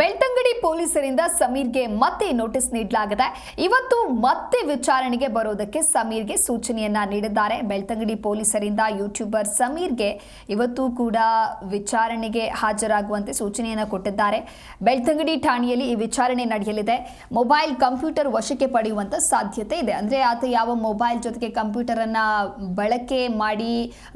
ಬೆಳ್ತಂಗಡಿ ಪೊಲೀಸರಿಂದ ಸಮೀರ್ಗೆ ಮತ್ತೆ ನೋಟಿಸ್ ನೀಡಲಾಗಿದೆ. ಇವತ್ತು ಮತ್ತೆ ವಿಚಾರಣೆಗೆ ಬರೋದಕ್ಕೆ ಸಮೀರ್ಗೆ ಸೂಚನೆಯನ್ನ ನೀಡಿದ್ದಾರೆ. ಬೆಳ್ತಂಗಡಿ ಪೊಲೀಸರಿಂದ ಯೂಟ್ಯೂಬರ್ ಸಮೀರ್ಗೆ ಇವತ್ತು ಕೂಡ ವಿಚಾರಣೆಗೆ ಹಾಜರಾಗುವಂತೆ ಸೂಚನೆಯನ್ನ ಕೊಟ್ಟಿದ್ದಾರೆ. ಬೆಳ್ತಂಗಡಿ ಠಾಣೆಯಲ್ಲಿ ಈ ವಿಚಾರಣೆ ನಡೆಯಲಿದೆ. ಮೊಬೈಲ್ ಕಂಪ್ಯೂಟರ್ ವಶಕ್ಕೆ ಪಡೆಯುವಂತ ಸಾಧ್ಯತೆ ಇದೆ. ಅಂದ್ರೆ ಆತ ಯಾವ ಮೊಬೈಲ್ ಜೊತೆಗೆ ಕಂಪ್ಯೂಟರ್ ಅನ್ನ ಬಳಕೆ ಮಾಡಿ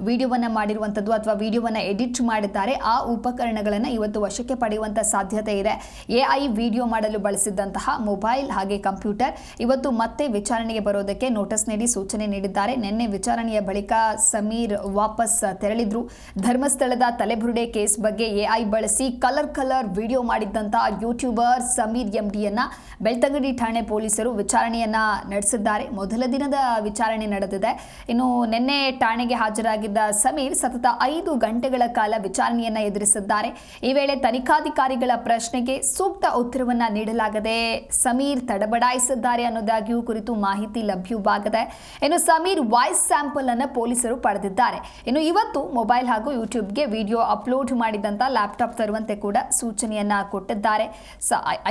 ವಿಡಿಯೋವನ್ನ ಮಾಡಿರುವಂತದ್ದು ಅಥವಾ ವಿಡಿಯೋವನ್ನ ಎಡಿಟ್ ಮಾಡಿದ್ದಾರೆ, ಆ ಉಪಕರಣಗಳನ್ನು ಇವತ್ತು ವಶಕ್ಕೆ ಪಡೆಯುವಂತ ಸಾಧ್ಯತೆ ಇದೆ. ಎಐ ವಿಡಿಯೋ ಮಾಡಲು ಬಳಸಿದಂತಹ ಮೊಬೈಲ್ ಹಾಗೆ ಕಂಪ್ಯೂಟರ್ ಇವತ್ತು ಮತ್ತೆ ವಿಚಾರಣೆಗೆ ಬರೋದಕ್ಕೆ ನೋಟಿಸ್ ನೀಡಿ ಸೂಚನೆ ನೀಡಿದ್ದಾರೆ. ನಿನ್ನೆ ವಿಚಾರಣೆಯ ಬಳಿಕ ಸಮೀರ್ ವಾಪಸ್ ತೆರಳಿದ್ರು. ಧರ್ಮಸ್ಥಳದ ತಲೆಬುರುಡೆ ಕೇಸ್ ಬಗ್ಗೆ ಎಐ ಬಳಸಿ ಕಲರ್ ವಿಡಿಯೋ ಮಾಡಿದ್ದಂತಹ ಯೂಟ್ಯೂಬರ್ ಸಮೀರ್ ಎಂಡಿಯನ್ನ ಬೆಳ್ತಂಗಡಿ ಠಾಣೆ ಪೊಲೀಸರು ವಿಚಾರಣೆಯನ್ನ ನಡೆಸಿದ್ದಾರೆ. ಮೊದಲ ದಿನದ ವಿಚಾರಣೆ ನಡೆದಿದೆ. ಇನ್ನು ನಿನ್ನೆ ಠಾಣೆಗೆ ಹಾಜರಾಗಿದ್ದ ಸಮೀರ್ ಸತತ 5 ಗಂಟೆಗಳ ಕಾಲ ವಿಚಾರಣೆಯನ್ನ ಎದುರಿಸಿದ್ದಾರೆ. ಈ ವೇಳೆ ತನಿಖಾಧಿಕಾರಿಗಳ ಪ್ರಶ್ನೆಗೆ ಸೂಕ್ತ ಉತ್ತರವನ್ನ ನೀಡಲಾಗದೆ ಸಮೀರ್ ತಡಬಡಾಯಿಸಿದ್ದಾರೆ ಅನ್ನೋದಾಗಿಯೂ ಕುರಿತು ಮಾಹಿತಿ ಲಭ್ಯವಾಗಿದೆ. ಇನ್ನು ಸಮೀರ್ ವಾಯ್ಸ್ ಸ್ಯಾಂಪಲ್ ಅನ್ನು ಪೊಲೀಸರು ಪಡೆದಿದ್ದಾರೆ. ಇನ್ನು ಇವತ್ತು ಮೊಬೈಲ್ ಹಾಗೂ ಯೂಟ್ಯೂಬ್ಗೆ ವಿಡಿಯೋ ಅಪ್ಲೋಡ್ ಮಾಡಿದಂತ ಲ್ಯಾಪ್ಟಾಪ್ ತರುವಂತೆ ಕೂಡ ಸೂಚನೆಯನ್ನ ಕೊಟ್ಟಿದ್ದಾರೆ.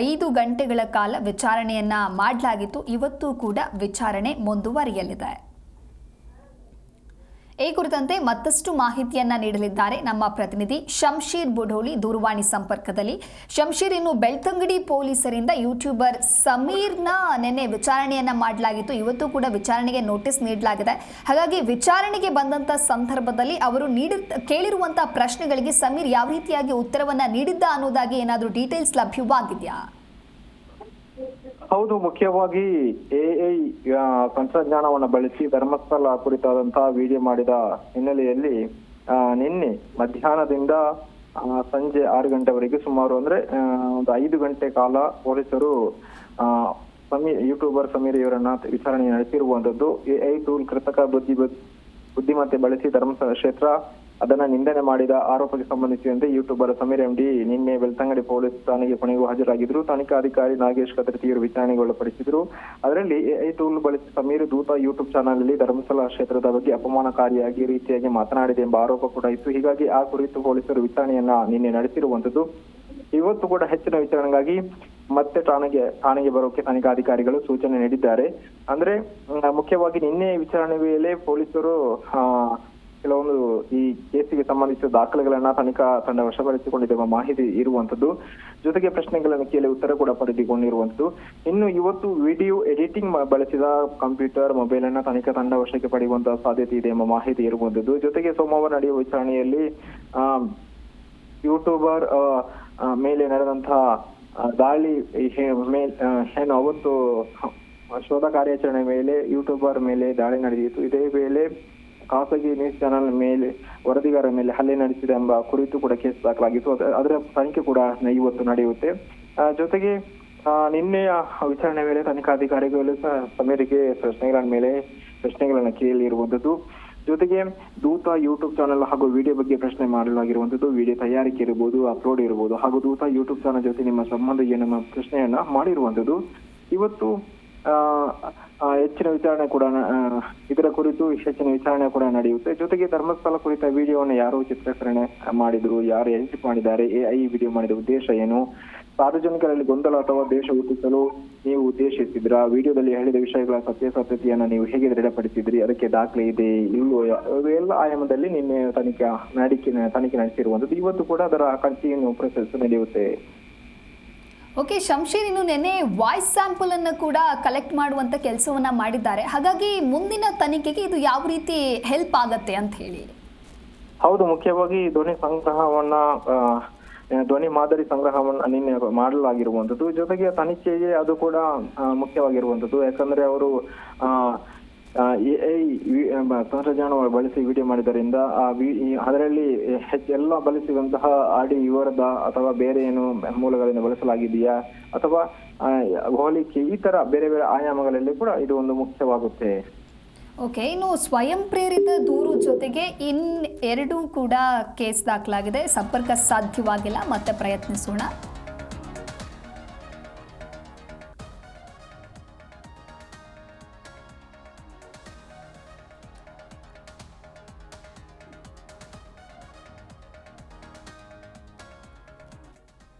5 ಗಂಟೆಗಳ ಕಾಲ ವಿಚಾರಣೆಯನ್ನ ಮಾಡಲಾಗಿತ್ತು. ಇವತ್ತು ಕೂಡ ವಿಚಾರಣೆ ಮುಂದುವರಿಯಲಿದೆ. ಈ ಕುರಿತಂತೆ ಮತ್ತಷ್ಟು ಮಾಹಿತಿಯನ್ನ ನೀಡಲಿದ್ದಾರೆ ನಮ್ಮ ಪ್ರತಿನಿಧಿ ಶಂಶೀರ್ ಬುಡೋಳಿ ದೂರವಾಣಿ ಸಂಪರ್ಕದಲ್ಲಿ. ಶಂಶೀರ್, ಇನ್ನು ಬೆಳ್ತಂಗಡಿ ಪೊಲೀಸರಿಂದ ಯೂಟ್ಯೂಬರ್ ಸಮೀರ್ನ ನಿನ್ನೆ ವಿಚಾರಣೆಯನ್ನ ಮಾಡಲಾಗಿತ್ತು. ಇವತ್ತು ಕೂಡ ವಿಚಾರಣೆಗೆ ನೋಟಿಸ್ ನೀಡಲಾಗಿದೆ. ಹಾಗಾಗಿ ವಿಚಾರಣೆಗೆ ಬಂದಂತ ಸಂದರ್ಭದಲ್ಲಿ ಅವರು ಕೇಳಿರುವಂತಹ ಪ್ರಶ್ನೆಗಳಿಗೆ ಸಮೀರ್ ಯಾವ ರೀತಿಯಾಗಿ ಉತ್ತರವನ್ನ ನೀಡಿದ್ದ ಅನ್ನೋದಾಗಿ ಏನಾದರೂ ಡೀಟೇಲ್ಸ್ ಲಭ್ಯವಾಗಿದೆಯಾ? ಹೌದು, ಮುಖ್ಯವಾಗಿ ಎಐ ತಂತ್ರಜ್ಞಾನವನ್ನು ಬಳಸಿ ಧರ್ಮಸ್ಥಳ ಕುರಿತಾದಂತಹ ವಿಡಿಯೋ ಮಾಡಿದ ಹಿನ್ನೆಲೆಯಲ್ಲಿ ನಿನ್ನೆ ಮಧ್ಯಾಹ್ನದಿಂದ ಸಂಜೆ 6 ಗಂಟೆವರೆಗೆ ಸುಮಾರು ಒಂದು 5 ಗಂಟೆ ಕಾಲ ಪೊಲೀಸರು ಯೂಟ್ಯೂಬರ್ ಸಮೀರ್ ಇವರನ್ನ ವಿಚಾರಣೆ ನಡೆಸಿರುವಂತದ್ದು. ಎಐ ಟೂಲ್ ಕೃತಕ ಬುದ್ಧಿಮತ್ತೆ ಬಳಸಿ ಧರ್ಮಸ್ಥಳ ಕ್ಷೇತ್ರ ಅದನ್ನ ನಿಂದನೆ ಮಾಡಿದ ಆರೋಪಕ್ಕೆ ಸಂಬಂಧಿಸಿದಂತೆ ಯೂಟ್ಯೂಬರ್ ಸಮೀರ್ ಎಂಡಿ ನಿನ್ನೆ ಬೆಳ್ತಂಗಡಿ ಪೊಲೀಸ್ ಠಾಣೆಗೆ ಕೊನೆಗೂ ಹಾಜರಾಗಿದ್ರು. ತನಿಖಾಧಿಕಾರಿ ನಾಗೇಶ್ ಕತ್ರಿತಿ ಇವರು ವಿಚಾರಣೆಗೆ ಒಳಪಡಿಸಿದ್ರು. ಅದರಲ್ಲಿ ಎಐ ಟೂಲ್ ಬಳಸಿ ಸಮೀರ್ ದೂತ ಯೂಟ್ಯೂಬ್ ಚಾನಲ್ ಅಲ್ಲಿ ಧರ್ಮಸ್ಥಳ ಕ್ಷೇತ್ರದ ಬಗ್ಗೆ ಅಪಮಾನಕಾರಿಯಾಗಿ ರೀತಿಯಾಗಿ ಮಾತನಾಡಿದೆ ಎಂಬ ಆರೋಪ ಕೂಡ ಇತ್ತು. ಹೀಗಾಗಿ ಆ ಕುರಿತು ಪೊಲೀಸರು ವಿಚಾರಣೆಯನ್ನ ನಿನ್ನೆ ನಡೆಸಿರುವಂತದ್ದು. ಇವತ್ತು ಕೂಡ ಹೆಚ್ಚಿನ ವಿಚಾರಣೆಗಾಗಿ ಮತ್ತೆ ಠಾಣೆಗೆ ಬರೋಕೆ ತನಿಖಾಧಿಕಾರಿಗಳು ಸೂಚನೆ ನೀಡಿದ್ದಾರೆ. ಅಂದ್ರೆ ಮುಖ್ಯವಾಗಿ ನಿನ್ನೆ ವಿಚಾರಣೆ ವೇಳೆ ಪೊಲೀಸರು ಕೆಲವೊಂದು ಈ ಕೇಸಿಗೆ ಸಂಬಂಧಿಸಿದ ದಾಖಲೆಗಳನ್ನ ತನಿಖಾ ತಂಡ ವಶಪಡಿಸಿಕೊಂಡಿದೆ ಎಂಬ ಮಾಹಿತಿ ಇರುವಂತದ್ದು. ಜೊತೆಗೆ ಪ್ರಶ್ನೆಗಳನ್ನು ಕೇಳಿ ಉತ್ತರ ಕೂಡ ಪಡೆದುಕೊಂಡಿರುವಂತದ್ದು. ಇನ್ನು ಇವತ್ತು ವಿಡಿಯೋ ಎಡಿಟಿಂಗ್ ಬಳಸಿದ ಕಂಪ್ಯೂಟರ್, ಮೊಬೈಲ್ ಅನ್ನ ತನಿಖಾ ತಂಡ ವಶಕ್ಕೆ ಪಡೆಯುವಂತಹ ಸಾಧ್ಯತೆ ಇದೆ ಎಂಬ ಮಾಹಿತಿ ಇರುವಂತದ್ದು. ಜೊತೆಗೆ ಸೋಮವಾರ ನಡೆಯುವ ವಿಚಾರಣೆಯಲ್ಲಿ ಯೂಟ್ಯೂಬರ್ ಮೇಲೆ ನಡೆದಂತಹ ದಾಳಿ ಏನು ಅವತ್ತು ಶೋಧ ಕಾರ್ಯಾಚರಣೆ ಮೇಲೆ ಯೂಟ್ಯೂಬರ್ ಮೇಲೆ ದಾಳಿ ನಡೆದಿತ್ತು. ಇದೇ ವೇಳೆ ಖಾಸಗಿ ನ್ಯೂಸ್ ಚಾನೆಲ್ ಮೇಲೆ ವರದಿಗಾರ ಮೇಲೆ ಹಲ್ಲೆ ನಡೆಸಿದೆ ಎಂಬ ಕುರಿತು ಕೂಡ ಕೇಸ್ ದಾಖಲಾಗಿತ್ತು. ಅದರ ತನಿಖೆ ಕೂಡ ಇವತ್ತು ನಡೆಯುತ್ತೆ. ಜೊತೆಗೆ ನಿನ್ನೆಯ ವಿಚಾರಣೆ ವೇಳೆ ತನಿಖಾಧಿಕಾರಿಗಳು ಸಮೀರ್ಗೆ ಪ್ರಶ್ನೆಗಳನ್ನ ಕೇಳಿರುವಂತದ್ದು. ಜೊತೆಗೆ ದೂತ ಯೂಟ್ಯೂಬ್ ಚಾನೆಲ್ ಹಾಗೂ ವಿಡಿಯೋ ಬಗ್ಗೆ ಪ್ರಶ್ನೆ ಮಾಡಲಾಗಿರುವಂತದ್ದು. ವಿಡಿಯೋ ತಯಾರಿಕೆ ಇರಬಹುದು, ಅಪ್ಲೋಡ್ ಇರಬಹುದು, ಹಾಗೂ ದೂತ ಯೂಟ್ಯೂಬ್ ಚಾನೆಲ್ ಜೊತೆ ನಿಮ್ಮ ಸಂಬಂಧ ಏನು ಪ್ರಶ್ನೆಯನ್ನ ಮಾಡಿರುವಂತದ್ದು. ಇವತ್ತು ಹೆಚ್ಚಿನ ವಿಚಾರಣೆ ಕೂಡ ಇದರ ಕುರಿತು ಹೆಚ್ಚಿನ ವಿಚಾರಣೆ ಕೂಡ ನಡೆಯುತ್ತೆ. ಜೊತೆಗೆ ಧರ್ಮಸ್ಥಳ ಕುರಿತ ವಿಡಿಯೋವನ್ನು ಯಾರು ಚಿತ್ರೀಕರಣೆ ಮಾಡಿದ್ರು, ಯಾರು ಎಡಿಟ್ ಮಾಡಿದ್ದಾರೆ, ಎಐ ವಿಡಿಯೋ ಮಾಡಿದ ಉದ್ದೇಶ ಏನು, ಸಾರ್ವಜನಿಕರಲ್ಲಿ ಗೊಂದಲ ಅಥವಾ ದ್ವೇಷ ಹುಟ್ಟಿಸಲು ನೀವು ಉದ್ದೇಶಿಸಿದ್ರ, ವಿಡಿಯೋದಲ್ಲಿ ಹೇಳಿದ ವಿಷಯಗಳ ಸತ್ಯಾಸತ್ಯತೆಯನ್ನ ನೀವು ಹೇಗೆ ದೃಢಪಡಿಸಿದ್ರಿ, ಅದಕ್ಕೆ ದಾಖಲೆ ಇದೆ ಇಲ್ಲೋ, ಎಲ್ಲ ಆಯಾಮದಲ್ಲಿ ನಿನ್ನೆ ತನಿಖೆ ನಡೆಸಿರುವಂತದ್ದು. ಇವತ್ತು ಕೂಡ ಅದರ ಕಂಟಿನ್ಯೂ ಪ್ರೊಸೆಸ್ ನಡೆಯುತ್ತೆ. ಓಕೆ ಶಂಶೀರ್, ಇನ್ನು ನಿನ್ನೆ ವಾಯ್ಸ್ ಸ್ಯಾಂಪಲ್ ಅನ್ನು ಕೂಡ ಕಲೆಕ್ಟ್ ಮಾಡುವಂತ ಕೆಲಸವನ್ನ ಮಾಡಿದ್ದಾರೆ. ಹಾಗಾಗಿ ಮುಂದಿನ ತನಿಖೆಗೆ ಇದು ಯಾವ ರೀತಿ ಹೆಲ್ಪ್ ಆಗತ್ತೆ ಅಂತ ಹೇಳಿ? ಹೌದು, ಮುಖ್ಯವಾಗಿ ಧ್ವನಿ ಮಾದರಿ ಸಂಗ್ರಹವನ್ನ ನಿನ್ನೆ ಮಾಡಲಾಗಿರುವಂತದ್ದು. ಜೊತೆಗೆ ತನಿಖೆಗೆ ಅದು ಕೂಡ ಮುಖ್ಯವಾಗಿರುವಂತದ್ದು. ಯಾಕಂದ್ರೆ ಅವರು ಎಐ ತಂತ್ರಜ್ಞಾನ ಬಳಸಿ ವಿಡಿಯೋ ಮಾಡಿದ್ದರಿಂದ ಅದರಲ್ಲಿ ಎಲ್ಲ ಬಳಸಿದಂತಹ ಆಡಿಯೋ ಇವರದ ಅಥವಾ ಬೇರೆ ಏನು ಮೂಲಗಳಿಂದ ಬಳಸಲಾಗಿದೆಯಾ ಅಥವಾ ಹೋಲಿಕೆ, ಈ ತರ ಬೇರೆ ಬೇರೆ ಆಯಾಮಗಳಲ್ಲಿ ಕೂಡ ಇದು ಒಂದು ಮುಖ್ಯವಾಗುತ್ತೆ. ಓಕೆ, ಇನ್ನು ಸ್ವಯಂ ಪ್ರೇರಿತ ದೂರು ಜೊತೆಗೆ ಇನ್ನೆರಡು ಕೂಡ ಕೇಸ್ ದಾಖಲಾಗಿದೆ. ಸಂಪರ್ಕ ಸಾಧ್ಯವಾಗಿಲ್ಲ, ಮತ್ತೆ ಪ್ರಯತ್ನಿಸೋಣ.